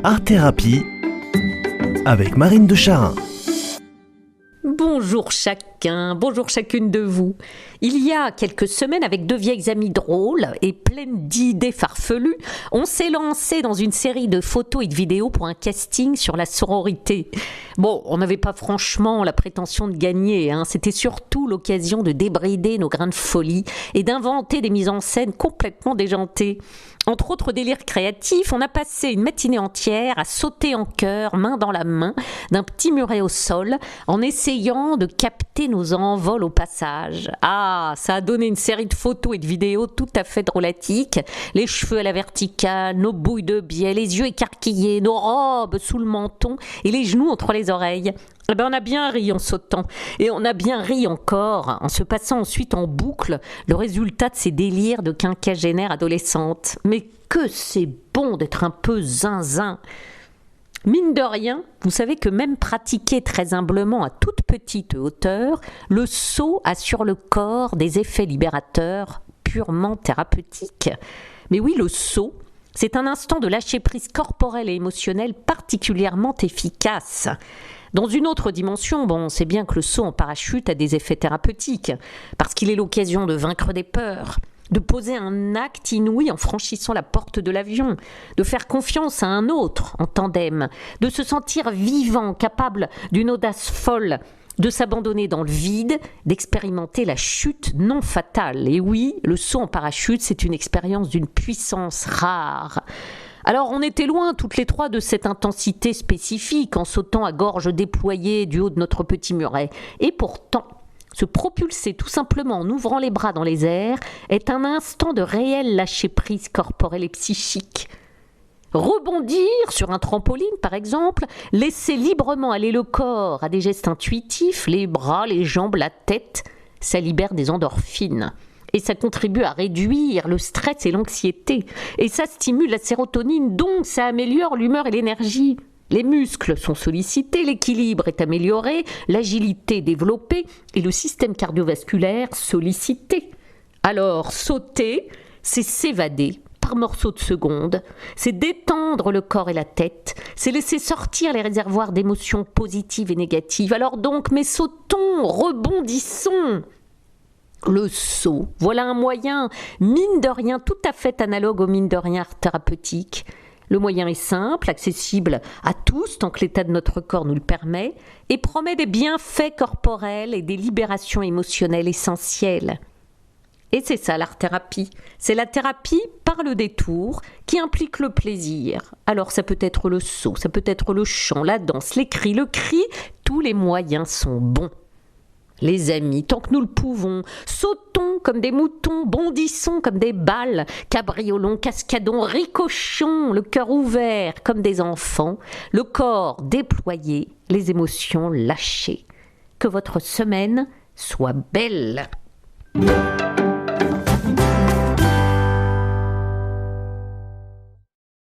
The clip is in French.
Art Thérapie avec Marine de Charin. Bonjour chacun, bonjour chacune de vous. Il y a quelques semaines, avec deux vieilles amies drôles et pleines d'idées farfelues, on s'est lancé dans une série de photos et de vidéos pour un casting sur la sororité. Bon, on n'avait pas franchement la prétention de gagner, c'était surtout l'occasion de débrider nos grains de folie et d'inventer des mises en scène complètement déjantées. Entre autres délires créatifs, on a passé une matinée entière à sauter en chœur, main dans la main, d'un petit muret au sol, en essayant de capter nos envols au passage. Ah, ça a donné une série de photos et de vidéos tout à fait drôlatiques. Les cheveux à la verticale, nos bouilles de biais, les yeux écarquillés, nos robes sous le menton et les genoux entre les oreilles. On a bien ri en sautant, et on a bien ri encore en se passant ensuite en boucle le résultat de ces délires de quinquagénaire adolescente. Mais que c'est bon d'être un peu zinzin! Mine de rien, vous savez que même pratiqué très humblement à toute petite hauteur, le saut a sur le corps des effets libérateurs purement thérapeutiques. Mais oui, le saut, c'est un instant de lâcher-prise corporelle et émotionnelle particulièrement efficace. Dans une autre dimension, on sait bien que le saut en parachute a des effets thérapeutiques, parce qu'il est l'occasion de vaincre des peurs, de poser un acte inouï en franchissant la porte de l'avion, de faire confiance à un autre en tandem, de se sentir vivant, capable d'une audace folle, de s'abandonner dans le vide, d'expérimenter la chute non fatale. Et oui, le saut en parachute, c'est une expérience d'une puissance rare. Alors on était loin toutes les trois de cette intensité spécifique en sautant à gorge déployée du haut de notre petit muret. Et pourtant, se propulser tout simplement en ouvrant les bras dans les airs est un instant de réel lâcher-prise corporelle et psychique. Rebondir sur un trampoline par exemple, laisser librement aller le corps à des gestes intuitifs, les bras, les jambes, la tête, ça libère des endorphines. Et ça contribue à réduire le stress et l'anxiété. Et ça stimule la sérotonine, donc ça améliore l'humeur et l'énergie. Les muscles sont sollicités, l'équilibre est amélioré, l'agilité développée et le système cardiovasculaire sollicité. Alors, sauter, c'est s'évader par morceaux de secondes, c'est détendre le corps et la tête, c'est laisser sortir les réservoirs d'émotions positives et négatives. Alors donc, mais sautons, rebondissons. Le saut, voilà un moyen, mine de rien, tout à fait analogue au mine de rien art thérapeutique. Le moyen est simple, accessible à tous tant que l'état de notre corps nous le permet, et promet des bienfaits corporels et des libérations émotionnelles essentielles. Et c'est ça l'art thérapie, c'est la thérapie par le détour qui implique le plaisir. Alors ça peut être le saut, ça peut être le chant, la danse, les cris, le cri, tous les moyens sont bons. Les amis, tant que nous le pouvons, sautons comme des moutons, bondissons comme des balles, cabriolons, cascadons, ricochons, le cœur ouvert comme des enfants, le corps déployé, les émotions lâchées. Que votre semaine soit belle.